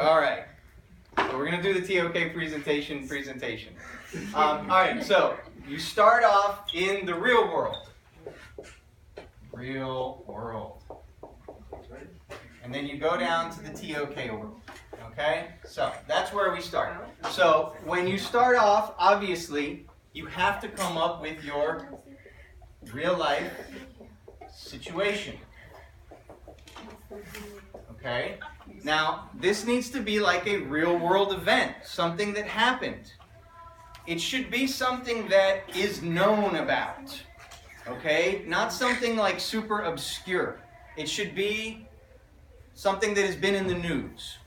All right. So we're going to do the TOK presentation. All right, so you start off in the real world. Real world. And then you go down to the TOK world. Okay? So that's where we start. So when you start off, obviously, you have to come up with your real life situation. Okay? Now, this needs to be like a real world event, something that happened. It should be something that is known about. Okay? Not something like super obscure. It should be something that has been in the news.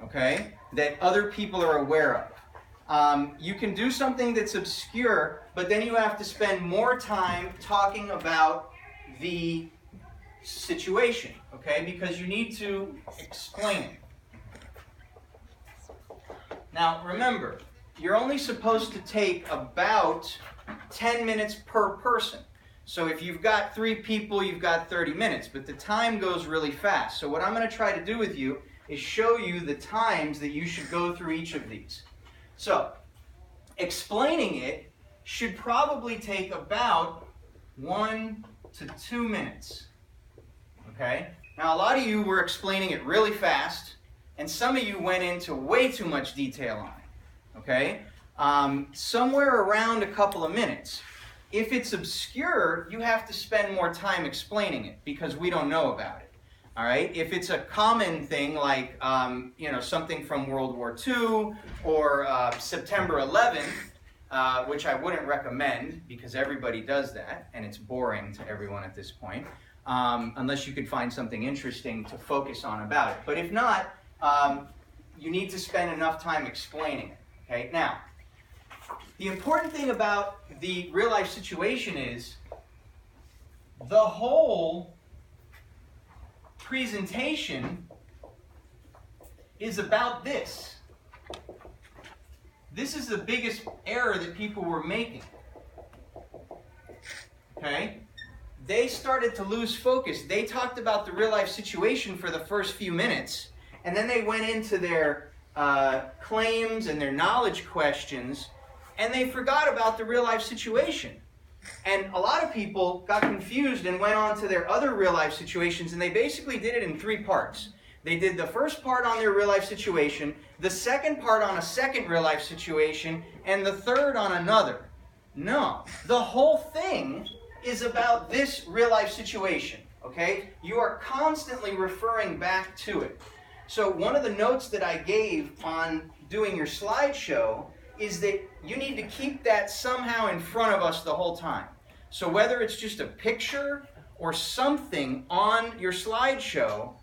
Okay? That other people are aware of. You can do something that's obscure, but then you have to spend more time talking about the situation, okay? Because you need to explain it. Now, remember, you're only supposed to take about 10 minutes per person. So if you've got 3 people, you've got 30 minutes, but the time goes really fast. So what I'm going to try to do with you is show you the times that you should go through each of these. So, explaining it should probably take about 1 to 2 minutes. Okay? Now, a lot of you were explaining it really fast, and some of you went into way too much detail on it. Okay? Somewhere around a couple of minutes. If it's obscure, you have to spend more time explaining it because we don't know about it. All right? If it's a common thing like, something from World War II or September 11th, which I wouldn't recommend because everybody does that, and it's boring to everyone at this point, unless you could find something interesting to focus on about it. But if not, you need to spend enough time explaining it. Okay? Now, the important thing about the real-life situation is the whole presentation is about this. This is the biggest error that people were making. Okay? They started to lose focus. They talked about the real-life situation for the first few minutes, and then they went into their claims and their knowledge questions, and they forgot about the real-life situation. And a lot of people got confused and went on to their other real-life situations, and they basically did it in 3 parts. They did the first part on their real-life situation, the second part on a second real-life situation, and the third on another. No, the whole thing is about this real-life situation, okay? You are constantly referring back to it. So one of the notes that I gave on doing your slideshow is that you need to keep that somehow in front of us the whole time. So whether it's just a picture or something on your slideshow,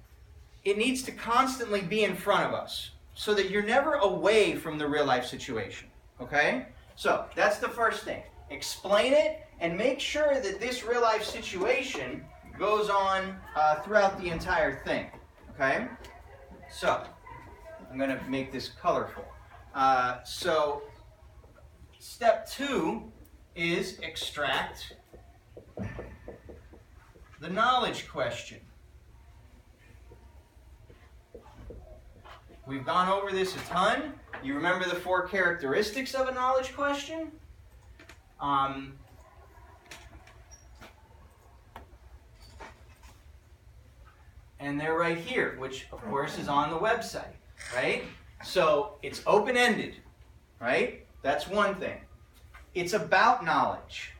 it needs to constantly be in front of us so that you're never away from the real life situation. Okay? So that's the first thing. Explain it and make sure that this real life situation goes on throughout the entire thing. Okay? So I'm going to make this colorful. So step 2 is extract the knowledge question. We've gone over this a ton. You remember the 4 characteristics of a knowledge question? And they're right here, which of course is on the website, right? So it's open-ended, right? That's one thing. It's about knowledge.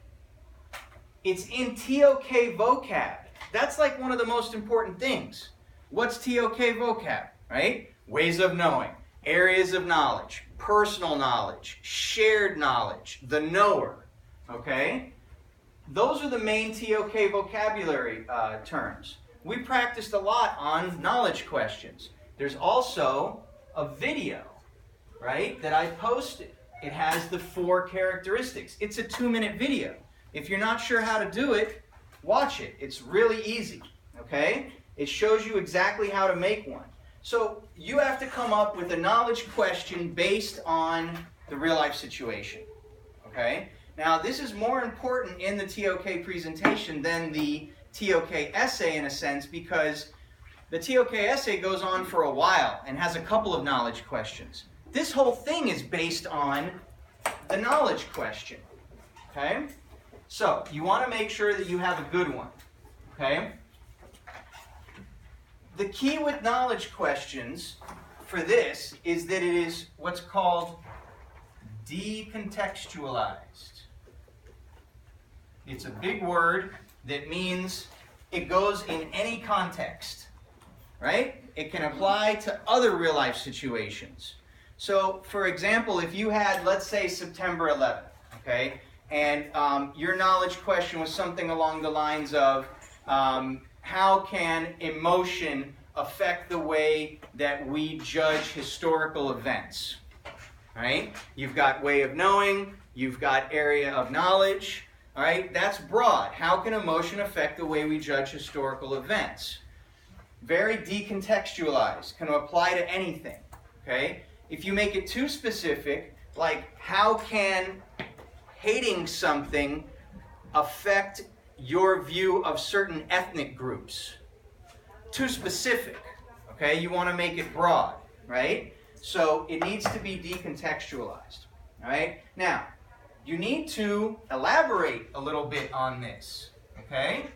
It's in TOK vocab. That's like one of the most important things. What's TOK vocab, right? Ways of knowing, areas of knowledge, personal knowledge, shared knowledge, the knower, okay? Those are the main TOK vocabulary terms. We practiced a lot on knowledge questions. There's also a video, right, that I posted. It has the 4 characteristics. It's a 2-minute video. If you're not sure how to do it, watch it. It's really easy, okay? It shows you exactly how to make one. So you have to come up with a knowledge question based on the real-life situation, okay? Now, this is more important in the TOK presentation than the TOK essay in a sense because The TOK essay goes on for a while and has a couple of knowledge questions. This whole thing is based on the knowledge question. Okay? So, you want to make sure that you have a good one. Okay? The key with knowledge questions for this is that it is what's called decontextualized. It's a big word that means it goes in any context, right? It can apply to other real-life situations. So, for example, if you had, let's say, September 11th, okay, and your knowledge question was something along the lines of, how can emotion affect the way that we judge historical events? Right? You've got way of knowing, you've got area of knowledge, all right? That's broad. How can emotion affect the way we judge historical events? Very decontextualized, can apply to anything, okay? If you make it too specific, like how can hating something affect your view of certain ethnic groups? Too specific, okay? You want to make it broad, right? So it needs to be decontextualized, all right? Now, you need to elaborate a little bit on this, okay?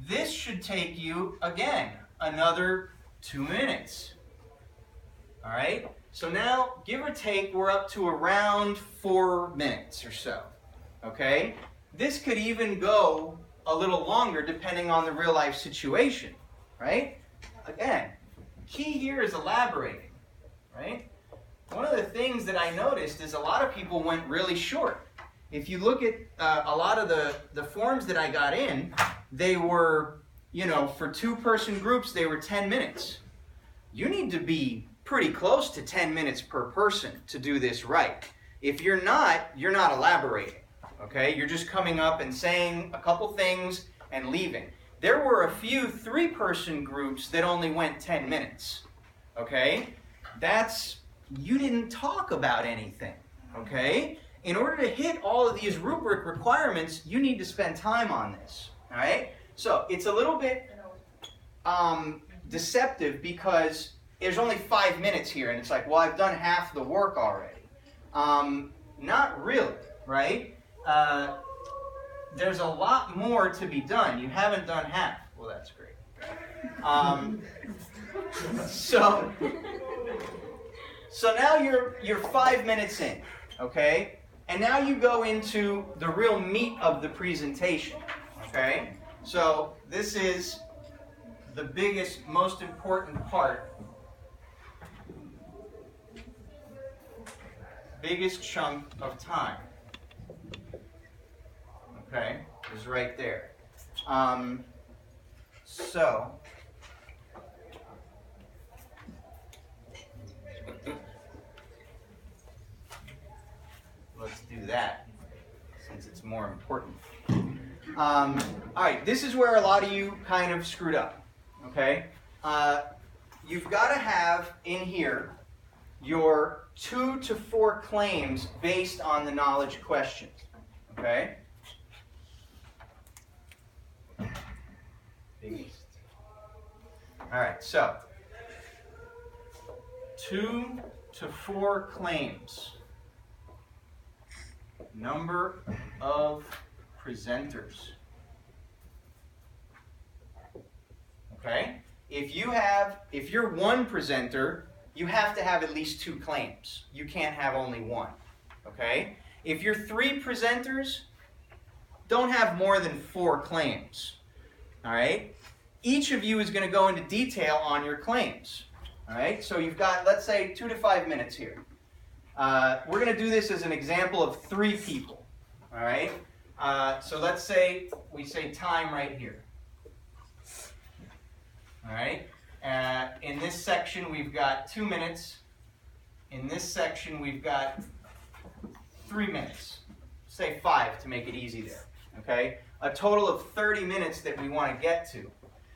This should take you, again, another 2 minutes, all right? So now, give or take, we're up to around 4 minutes or so, okay? This could even go a little longer depending on the real life situation, right? Again, key here is elaborating, right? One of the things that I noticed is a lot of people went really short. If you look at a lot of the forms that I got in, they were, you know, for 2-person groups, they were 10 minutes. You need to be pretty close to 10 minutes per person to do this right. If you're not elaborating. Okay, you're just coming up and saying a couple things and leaving. There were a few 3-person groups that only went 10 minutes. Okay, you didn't talk about anything. Okay, in order to hit all of these rubric requirements, you need to spend time on this. All right, so it's a little bit deceptive because there's only 5 minutes here, and it's like, well, I've done half the work already. Not really, right? There's a lot more to be done. You haven't done half. Well, that's great. So now you're 5 minutes in, okay? And now you go into the real meat of the presentation, okay? So this is the biggest, most important part. Biggest chunk of time. Okay, is right there. So, let's do that, since it's more important. All right, this is where a lot of you kind of screwed up, okay? You've got to have in here your 2 to 4 claims based on the knowledge questions, okay? All right, so 2 to 4 claims. Number of presenters. Okay? If you're one presenter, you have to have at least 2 claims. You can't have only one. Okay? If you're 3 presenters, don't have more than 4 claims. All right? Each of you is going to go into detail on your claims. All right? So you've got, let's say, 2 to 5 minutes here. We're going to do this as an example of 3 people. All right? So let's say we say time right here. All right? In this section, we've got 2 minutes. In this section, we've got 3 minutes. Say 5 to make it easy there. Okay? A total of 30 minutes that we want to get to.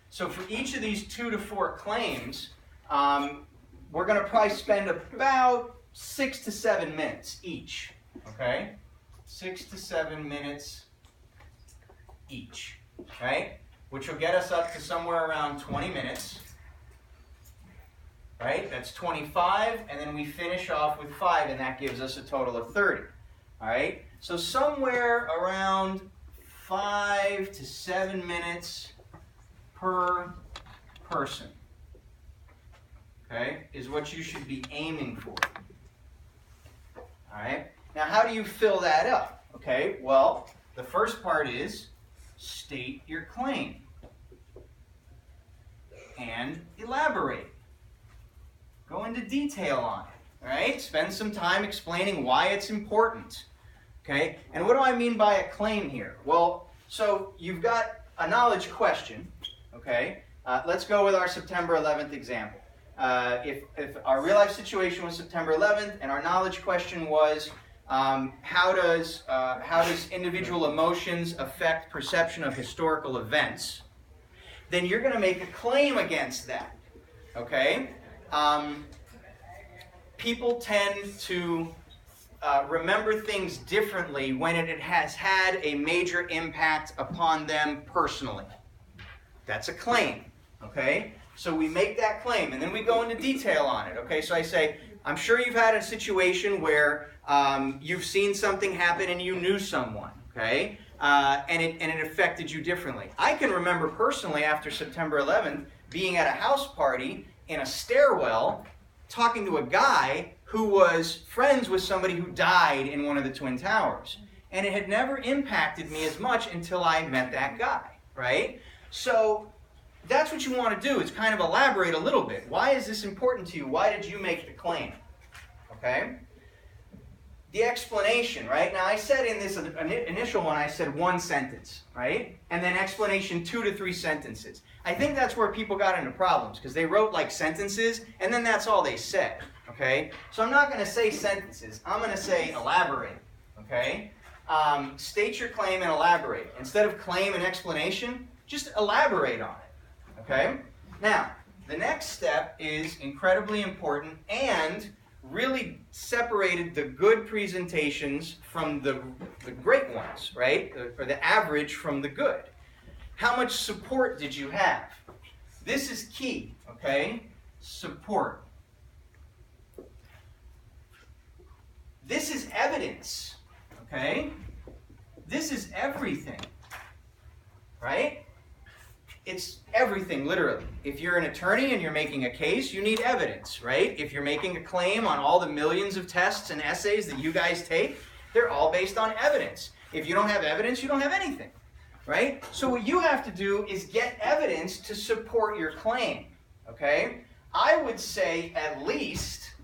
So for each of these 2 to 4 claims, we're going to probably spend about 6 to 7 minutes each. Okay? 6 to 7 minutes each. Right? which will get us up to somewhere around 20 minutes. Right? That's 25, and then we finish off with 5, and that gives us a total of 30. All right? So somewhere around 5 to 7 minutes per person, okay, is what you should be aiming for. All right? Now, how do you fill that up? Okay, well, the first part is state your claim and elaborate. Go into detail on it. All right? Spend some time explaining why it's important. Okay? And what do I mean by a claim here? Well, so you've got a knowledge question. Okay? Let's go with our September 11th example. If our real life situation was September 11th and our knowledge question was how does individual emotions affect perception of historical events, then you're going to make a claim against that. Okay? People tend to remember things differently when it has had a major impact upon them personally. That's a claim. Okay? So we make that claim, and then we go into detail on it. Okay? So I say, I'm sure you've had a situation where you've seen something happen and you knew someone. Okay? And it affected you differently. I can remember personally after September 11th being at a house party in a stairwell talking to a guy who was friends with somebody who died in one of the Twin Towers. And it had never impacted me as much until I met that guy, right? So that's what you want to do, is kind of elaborate a little bit. Why is this important to you? Why did you make the claim? Okay? The explanation, right? Now I said in this initial one, I said one sentence, right? And then explanation 2 to 3 sentences. I think that's where people got into problems, because they wrote like sentences, and then that's all they said, okay? So I'm not going to say sentences. I'm going to say elaborate, okay? State your claim and elaborate. Instead of claim and explanation, just elaborate on it, okay? Now, the next step is incredibly important and really separated the good presentations from the great ones, right? Or the average from the good. How much support did you have? This is key, okay? Support. This is evidence, okay? This is everything, right? It's everything, literally. If you're an attorney and you're making a case, you need evidence, right? If you're making a claim on all the millions of tests and essays that you guys take, they're all based on evidence. If you don't have evidence, you don't have anything, right? So what you have to do is get evidence to support your claim, okay? I would say at least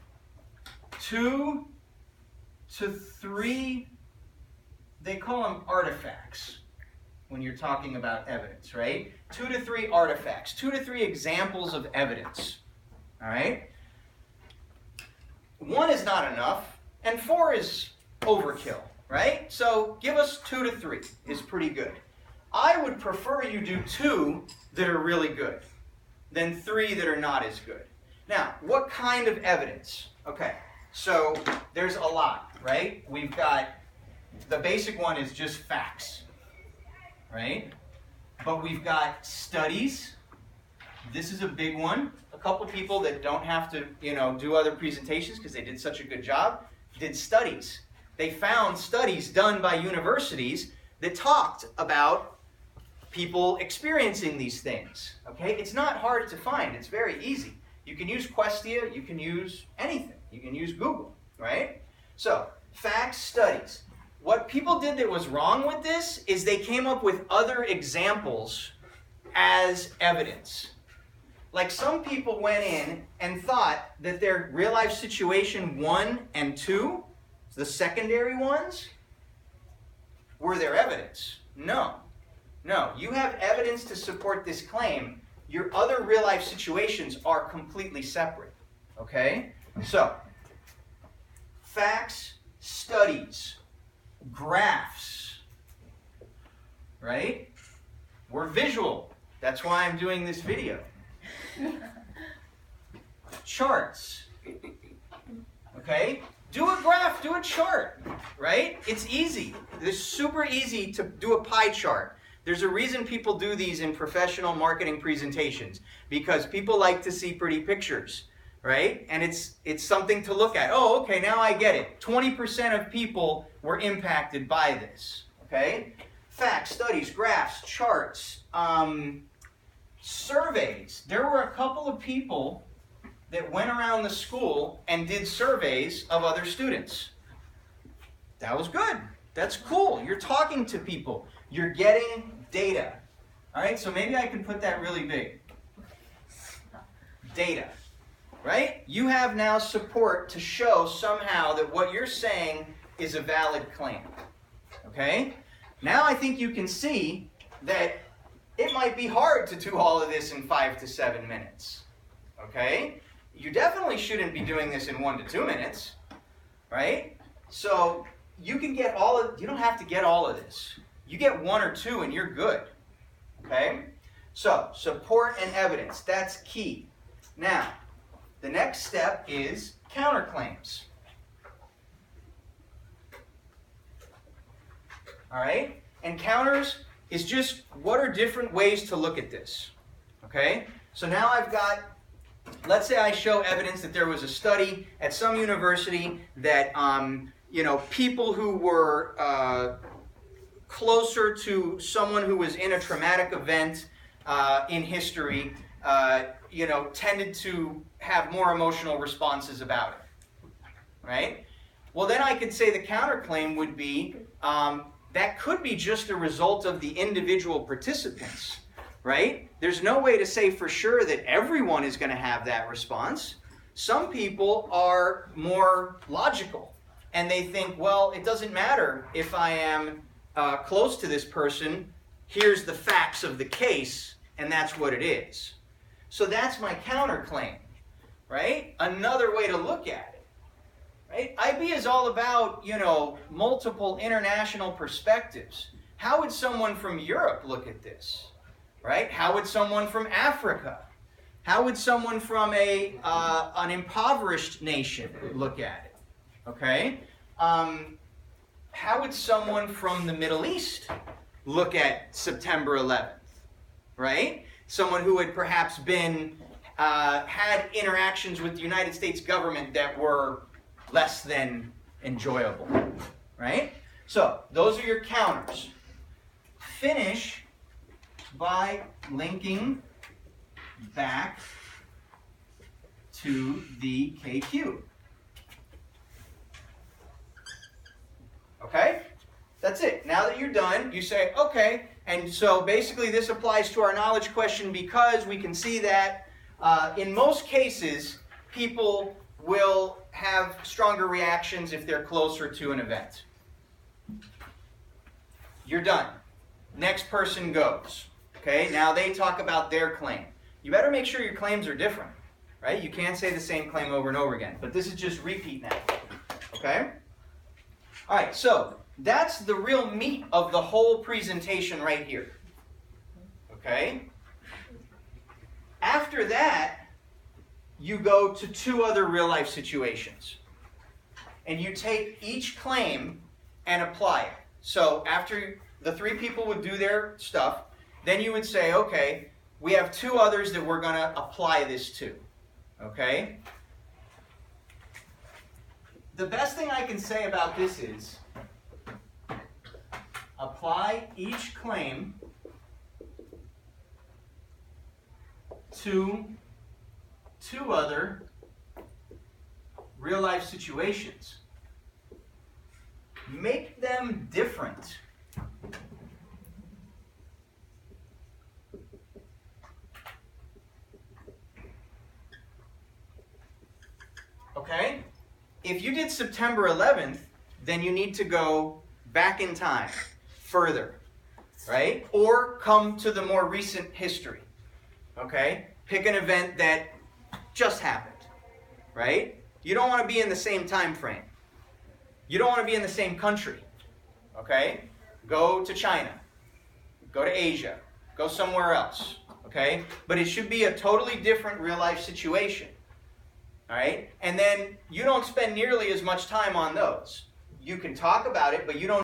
2 to 3, they call them artifacts when you're talking about evidence, right? 2 to 3 artifacts, 2 to 3 examples of evidence, all right? 1 is not enough, and 4 is overkill, right? So give us 2 to 3 is pretty good. I would prefer you do 2 that are really good than 3 that are not as good. Now, what kind of evidence? Okay, so there's a lot, right? We've got, the basic one is just facts, right? But we've got studies. This is a big one. A couple people that don't have to, do other presentations because they did such a good job, did studies. They found studies done by universities that talked about people experiencing these things. Okay? It's not hard to find. It's very easy. You can use Questia. You can use anything. You can use Google, right? So, facts, studies. What people did that was wrong with this is they came up with other examples as evidence. Like some people went in and thought that their real life situation 1 and 2, the secondary ones, were their evidence. No. You have evidence to support this claim. Your other real life situations are completely separate. Okay? So, facts, studies, graphs, right? We're visual. That's why I'm doing this video. Charts. Okay? Do a graph, do a chart, right? It's easy. It's super easy to do a pie chart. There's a reason people do these in professional marketing presentations, because people like to see pretty pictures, right? And it's something to look at. Oh, okay, now I get it. 20% of people were impacted by this, okay? Facts, studies, graphs, charts, surveys. There were a couple of people that went around the school and did surveys of other students. That was good. That's cool. You're talking to people. You're getting data. All right, so maybe I can put that really big. Data, right? You have now support to show somehow that what you're saying is a valid claim. Okay? Now I think you can see that it might be hard to do all of this in 5 to 7 minutes. Okay? You definitely shouldn't be doing this in 1 to 2 minutes, right? So you can get you don't have to get all of this. You get 1 or 2 and you're good, okay? So support and evidence, that's key. Now, the next step is counterclaims. All right? And counters is just, what are different ways to look at this, okay? So now I've got, let's say I show evidence that there was a study at some university that, people who were closer to someone who was in a traumatic event in history, tended to have more emotional responses about it, right? Well, then I could say the counterclaim would be, that could be just a result of the individual participants, right? There's no way to say for sure that everyone is going to have that response. Some people are more logical, and they think, well, it doesn't matter if I am close to this person. Here's the facts of the case, and that's what it is. So that's my counterclaim, right? Another way to look at it, right? IB is all about, multiple international perspectives. How would someone from Europe look at this, right? How would someone from Africa? How would someone from an impoverished nation look at it? Okay? How would someone from the Middle East look at September 11th? Right? Someone who had perhaps been had interactions with the United States government that were less than enjoyable. Right? So those are your counters. Finish by linking back to the KQ. Okay? That's it. Now that you're done, you say, okay, and so basically this applies to our knowledge question because we can see that in most cases, people will have stronger reactions if they're closer to an event. You're done. Next person goes. Okay? Now they talk about their claim. You better make sure your claims are different, right? You can't say the same claim over and over again. But this is just repeat now. Okay? All right, so that's the real meat of the whole presentation right here. Okay? After that, you go to 2 other real-life situations. And you take each claim and apply it. So after the 3 people would do their stuff, then you would say, okay, we have 2 others that we're going to apply this to. Okay? The best thing I can say about this is apply each claim to 2 other real-life situations. Make them different. Okay? If you did September 11th, then you need to go back in time, further, right? Or come to the more recent history, okay? Pick an event that just happened, right? You don't want to be in the same time frame. You don't want to be in the same country, okay? Go to China. Go to Asia. Go somewhere else, okay? But it should be a totally different real-life situation. All right? And then you don't spend nearly as much time on those. You can talk about it, but you don't